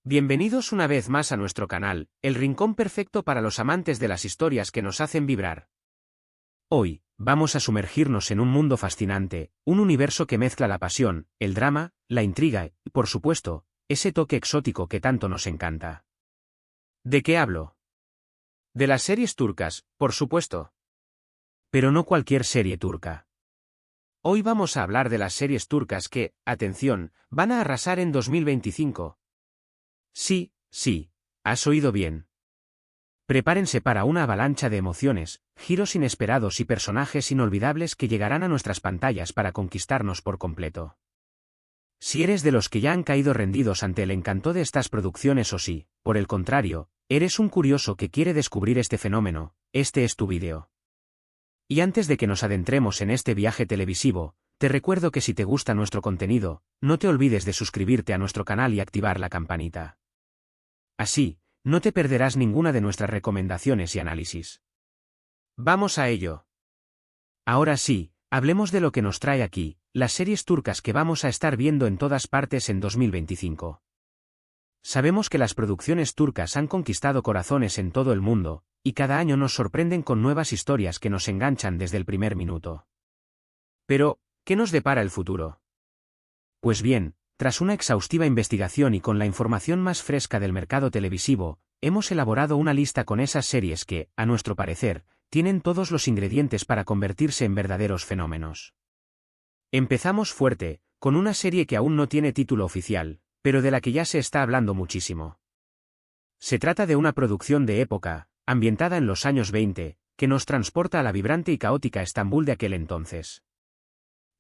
Bienvenidos una vez más a nuestro canal, el rincón perfecto para los amantes de las historias que nos hacen vibrar. Hoy, vamos a sumergirnos en un mundo fascinante, un universo que mezcla la pasión, el drama, la intriga y, por supuesto, ese toque exótico que tanto nos encanta. ¿De qué hablo? De las series turcas, por supuesto. Pero no cualquier serie turca. Hoy vamos a hablar de las series turcas que, atención, van a arrasar en 2025. Sí, has oído bien. Prepárense para una avalancha de emociones, giros inesperados y personajes inolvidables que llegarán a nuestras pantallas para conquistarnos por completo. Si eres de los que ya han caído rendidos ante el encanto de estas producciones o si, por el contrario, eres un curioso que quiere descubrir este fenómeno, este es tu vídeo. Y antes de que nos adentremos en este viaje televisivo, te recuerdo que si te gusta nuestro contenido, no te olvides de suscribirte a nuestro canal y activar la campanita. Así, no te perderás ninguna de nuestras recomendaciones y análisis. ¡Vamos a ello! Ahora sí, hablemos de lo que nos trae aquí, las series turcas que vamos a estar viendo en todas partes en 2025. Sabemos que las producciones turcas han conquistado corazones en todo el mundo, y cada año nos sorprenden con nuevas historias que nos enganchan desde el primer minuto. Pero, ¿qué nos depara el futuro? Pues bien, tras una exhaustiva investigación y con la información más fresca del mercado televisivo, hemos elaborado una lista con esas series que, a nuestro parecer, tienen todos los ingredientes para convertirse en verdaderos fenómenos. Empezamos fuerte, con una serie que aún no tiene título oficial, pero de la que ya se está hablando muchísimo. Se trata de una producción de época, ambientada en los años 20, que nos transporta a la vibrante y caótica Estambul de aquel entonces.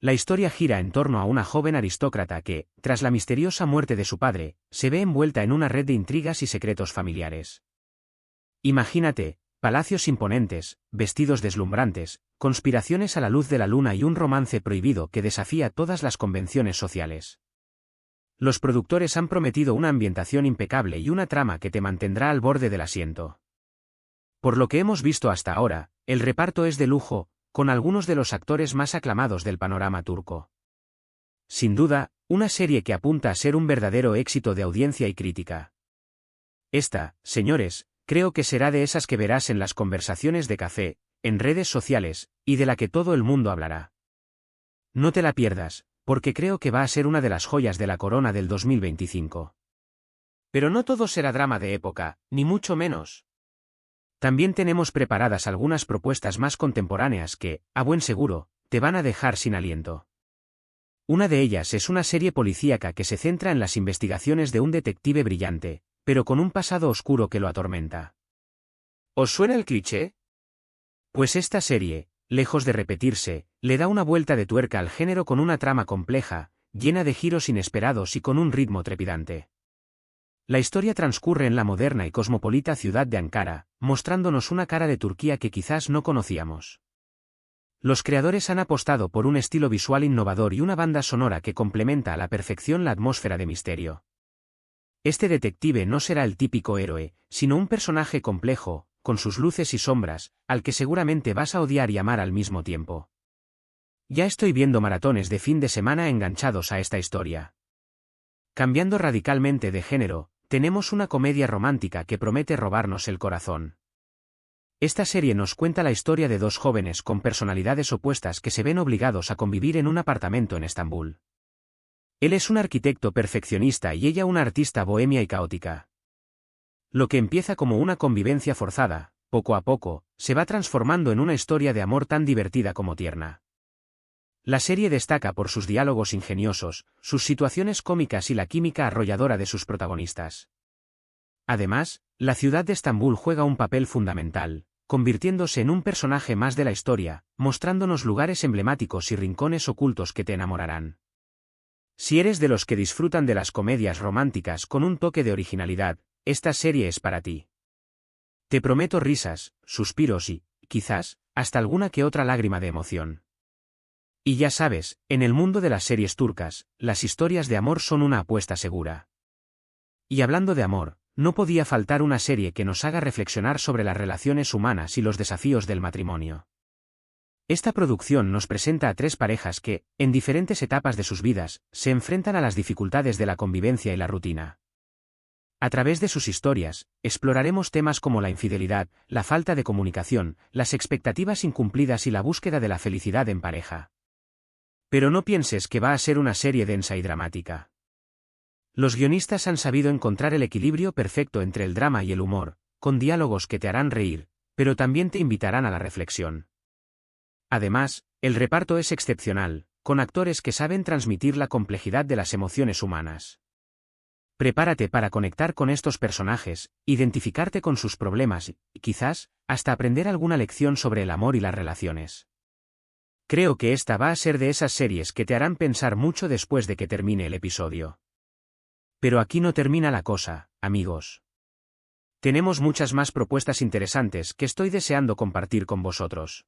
La historia gira en torno a una joven aristócrata que, tras la misteriosa muerte de su padre, se ve envuelta en una red de intrigas y secretos familiares. Imagínate, palacios imponentes, vestidos deslumbrantes, conspiraciones a la luz de la luna y un romance prohibido que desafía todas las convenciones sociales. Los productores han prometido una ambientación impecable y una trama que te mantendrá al borde del asiento. Por lo que hemos visto hasta ahora, el reparto es de lujo, con algunos de los actores más aclamados del panorama turco. Sin duda, una serie que apunta a ser un verdadero éxito de audiencia y crítica. Esta, señores, creo que será de esas que verás en las conversaciones de café, en redes sociales, y de la que todo el mundo hablará. No te la pierdas, porque creo que va a ser una de las joyas de la corona del 2025. Pero no todo será drama de época, ni mucho menos. También tenemos preparadas algunas propuestas más contemporáneas que, a buen seguro, te van a dejar sin aliento. Una de ellas es una serie policíaca que se centra en las investigaciones de un detective brillante, pero con un pasado oscuro que lo atormenta. ¿Os suena el cliché? Pues esta serie, lejos de repetirse, le da una vuelta de tuerca al género con una trama compleja, llena de giros inesperados y con un ritmo trepidante. La historia transcurre en la moderna y cosmopolita ciudad de Ankara, mostrándonos una cara de Turquía que quizás no conocíamos. Los creadores han apostado por un estilo visual innovador y una banda sonora que complementa a la perfección la atmósfera de misterio. Este detective no será el típico héroe, sino un personaje complejo, con sus luces y sombras, al que seguramente vas a odiar y amar al mismo tiempo. Ya estoy viendo maratones de fin de semana enganchados a esta historia. Cambiando radicalmente de género, tenemos una comedia romántica que promete robarnos el corazón. Esta serie nos cuenta la historia de dos jóvenes con personalidades opuestas que se ven obligados a convivir en un apartamento en Estambul. Él es un arquitecto perfeccionista y ella una artista bohemia y caótica. Lo que empieza como una convivencia forzada, poco a poco, se va transformando en una historia de amor tan divertida como tierna. La serie destaca por sus diálogos ingeniosos, sus situaciones cómicas y la química arrolladora de sus protagonistas. Además, la ciudad de Estambul juega un papel fundamental, convirtiéndose en un personaje más de la historia, mostrándonos lugares emblemáticos y rincones ocultos que te enamorarán. Si eres de los que disfrutan de las comedias románticas con un toque de originalidad, esta serie es para ti. Te prometo risas, suspiros y, quizás, hasta alguna que otra lágrima de emoción. Y ya sabes, en el mundo de las series turcas, las historias de amor son una apuesta segura. Y hablando de amor, no podía faltar una serie que nos haga reflexionar sobre las relaciones humanas y los desafíos del matrimonio. Esta producción nos presenta a tres parejas que, en diferentes etapas de sus vidas, se enfrentan a las dificultades de la convivencia y la rutina. A través de sus historias, exploraremos temas como la infidelidad, la falta de comunicación, las expectativas incumplidas y la búsqueda de la felicidad en pareja. Pero no pienses que va a ser una serie densa y dramática. Los guionistas han sabido encontrar el equilibrio perfecto entre el drama y el humor, con diálogos que te harán reír, pero también te invitarán a la reflexión. Además, el reparto es excepcional, con actores que saben transmitir la complejidad de las emociones humanas. Prepárate para conectar con estos personajes, identificarte con sus problemas y, quizás, hasta aprender alguna lección sobre el amor y las relaciones. Creo que esta va a ser de esas series que te harán pensar mucho después de que termine el episodio. Pero aquí no termina la cosa, amigos. Tenemos muchas más propuestas interesantes que estoy deseando compartir con vosotros.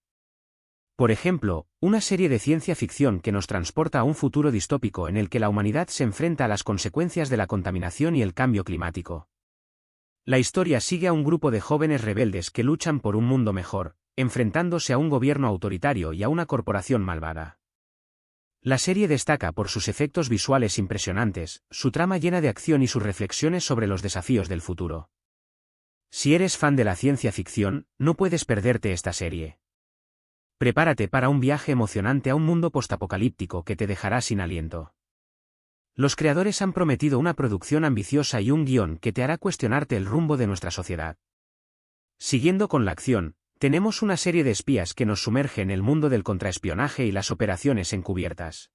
Por ejemplo, una serie de ciencia ficción que nos transporta a un futuro distópico en el que la humanidad se enfrenta a las consecuencias de la contaminación y el cambio climático. La historia sigue a un grupo de jóvenes rebeldes que luchan por un mundo mejor, enfrentándose a un gobierno autoritario y a una corporación malvada. La serie destaca por sus efectos visuales impresionantes, su trama llena de acción y sus reflexiones sobre los desafíos del futuro. Si eres fan de la ciencia ficción, no puedes perderte esta serie. Prepárate para un viaje emocionante a un mundo postapocalíptico que te dejará sin aliento. Los creadores han prometido una producción ambiciosa y un guión que te hará cuestionarte el rumbo de nuestra sociedad. Siguiendo con la acción, tenemos una serie de espías que nos sumerge en el mundo del contraespionaje y las operaciones encubiertas.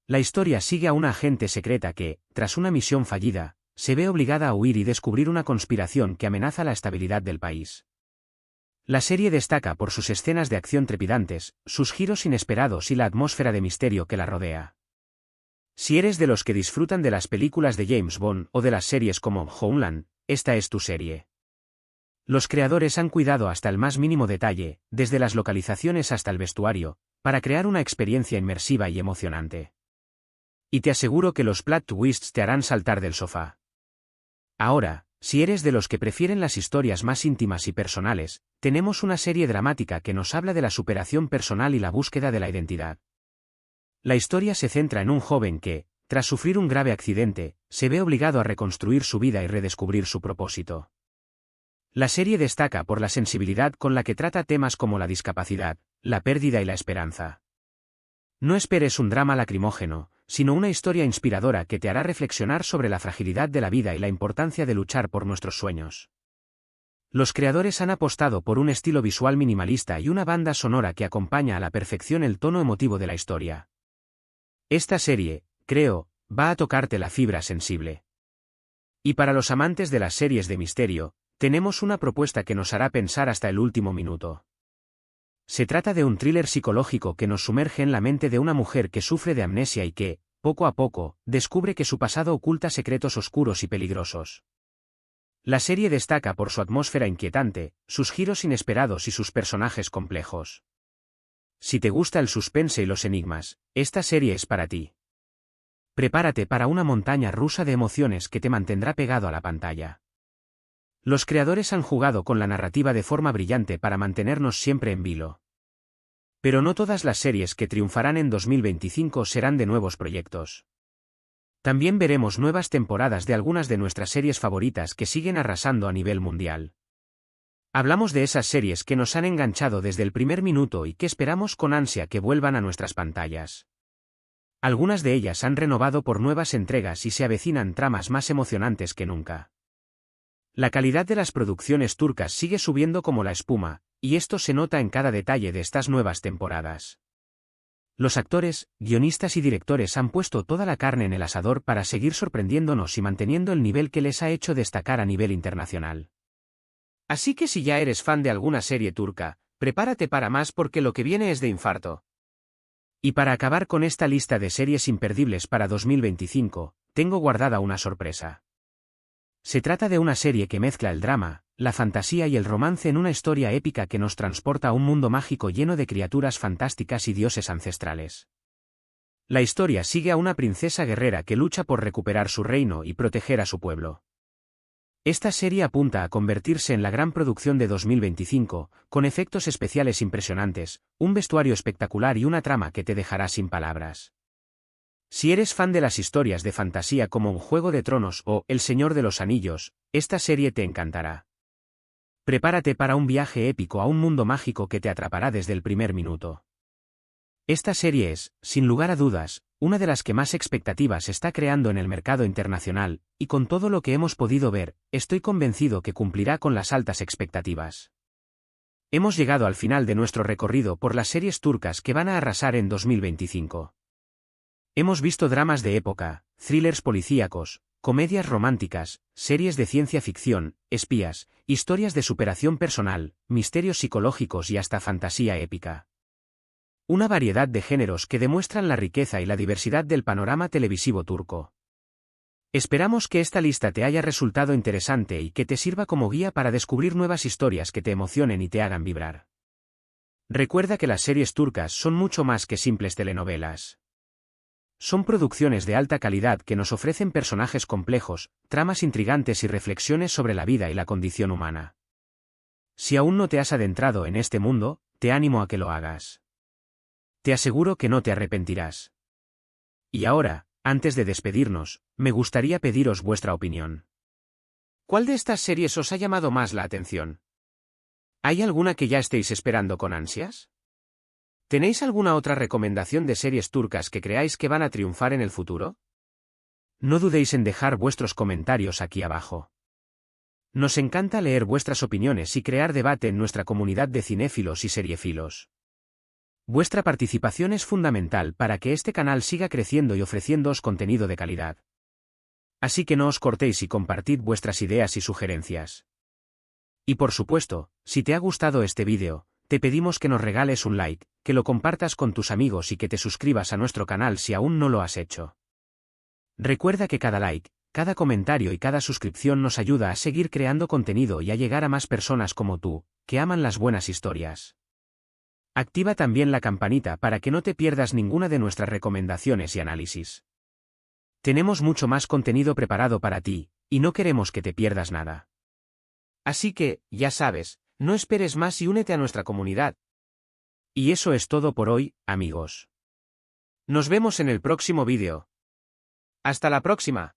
La historia sigue a una agente secreta que, tras una misión fallida, se ve obligada a huir y descubrir una conspiración que amenaza la estabilidad del país. La serie destaca por sus escenas de acción trepidantes, sus giros inesperados y la atmósfera de misterio que la rodea. Si eres de los que disfrutan de las películas de James Bond o de las series como Homeland, esta es tu serie. Los creadores han cuidado hasta el más mínimo detalle, desde las localizaciones hasta el vestuario, para crear una experiencia inmersiva y emocionante. Y te aseguro que los plot twists te harán saltar del sofá. Ahora, si eres de los que prefieren las historias más íntimas y personales, tenemos una serie dramática que nos habla de la superación personal y la búsqueda de la identidad. La historia se centra en un joven que, tras sufrir un grave accidente, se ve obligado a reconstruir su vida y redescubrir su propósito. La serie destaca por la sensibilidad con la que trata temas como la discapacidad, la pérdida y la esperanza. No esperes un drama lacrimógeno, sino una historia inspiradora que te hará reflexionar sobre la fragilidad de la vida y la importancia de luchar por nuestros sueños. Los creadores han apostado por un estilo visual minimalista y una banda sonora que acompaña a la perfección el tono emotivo de la historia. Esta serie, creo, va a tocarte la fibra sensible. Y para los amantes de las series de misterio, tenemos una propuesta que nos hará pensar hasta el último minuto. Se trata de un thriller psicológico que nos sumerge en la mente de una mujer que sufre de amnesia y que, poco a poco, descubre que su pasado oculta secretos oscuros y peligrosos. La serie destaca por su atmósfera inquietante, sus giros inesperados y sus personajes complejos. Si te gusta el suspense y los enigmas, esta serie es para ti. Prepárate para una montaña rusa de emociones que te mantendrá pegado a la pantalla. Los creadores han jugado con la narrativa de forma brillante para mantenernos siempre en vilo. Pero no todas las series que triunfarán en 2025 serán de nuevos proyectos. También veremos nuevas temporadas de algunas de nuestras series favoritas que siguen arrasando a nivel mundial. Hablamos de esas series que nos han enganchado desde el primer minuto y que esperamos con ansia que vuelvan a nuestras pantallas. Algunas de ellas han renovado por nuevas entregas y se avecinan tramas más emocionantes que nunca. La calidad de las producciones turcas sigue subiendo como la espuma, y esto se nota en cada detalle de estas nuevas temporadas. Los actores, guionistas y directores han puesto toda la carne en el asador para seguir sorprendiéndonos y manteniendo el nivel que les ha hecho destacar a nivel internacional. Así que si ya eres fan de alguna serie turca, prepárate para más porque lo que viene es de infarto. Y para acabar con esta lista de series imperdibles para 2025, tengo guardada una sorpresa. Se trata de una serie que mezcla el drama, la fantasía y el romance en una historia épica que nos transporta a un mundo mágico lleno de criaturas fantásticas y dioses ancestrales. La historia sigue a una princesa guerrera que lucha por recuperar su reino y proteger a su pueblo. Esta serie apunta a convertirse en la gran producción de 2025, con efectos especiales impresionantes, un vestuario espectacular y una trama que te dejará sin palabras. Si eres fan de las historias de fantasía como un Juego de Tronos o El Señor de los Anillos, esta serie te encantará. Prepárate para un viaje épico a un mundo mágico que te atrapará desde el primer minuto. Esta serie es, sin lugar a dudas, una de las que más expectativas está creando en el mercado internacional, y con todo lo que hemos podido ver, estoy convencido que cumplirá con las altas expectativas. Hemos llegado al final de nuestro recorrido por las series turcas que van a arrasar en 2025. Hemos visto dramas de época, thrillers policíacos, comedias románticas, series de ciencia ficción, espías, historias de superación personal, misterios psicológicos y hasta fantasía épica. Una variedad de géneros que demuestran la riqueza y la diversidad del panorama televisivo turco. Esperamos que esta lista te haya resultado interesante y que te sirva como guía para descubrir nuevas historias que te emocionen y te hagan vibrar. Recuerda que las series turcas son mucho más que simples telenovelas. Son producciones de alta calidad que nos ofrecen personajes complejos, tramas intrigantes y reflexiones sobre la vida y la condición humana. Si aún no te has adentrado en este mundo, te animo a que lo hagas. Te aseguro que no te arrepentirás. Y ahora, antes de despedirnos, me gustaría pediros vuestra opinión. ¿Cuál de estas series os ha llamado más la atención? ¿Hay alguna que ya estéis esperando con ansias? ¿Tenéis alguna otra recomendación de series turcas que creáis que van a triunfar en el futuro? No dudéis en dejar vuestros comentarios aquí abajo. Nos encanta leer vuestras opiniones y crear debate en nuestra comunidad de cinéfilos y seriefilos. Vuestra participación es fundamental para que este canal siga creciendo y ofreciéndoos contenido de calidad. Así que no os cortéis y compartid vuestras ideas y sugerencias. Y por supuesto, si te ha gustado este vídeo, te pedimos que nos regales un like, que lo compartas con tus amigos y que te suscribas a nuestro canal si aún no lo has hecho. Recuerda que cada like, cada comentario y cada suscripción nos ayuda a seguir creando contenido y a llegar a más personas como tú, que aman las buenas historias. Activa también la campanita para que no te pierdas ninguna de nuestras recomendaciones y análisis. Tenemos mucho más contenido preparado para ti, y no queremos que te pierdas nada. Así que, ya sabes, no esperes más y únete a nuestra comunidad. Y eso es todo por hoy, amigos. Nos vemos en el próximo vídeo. ¡Hasta la próxima!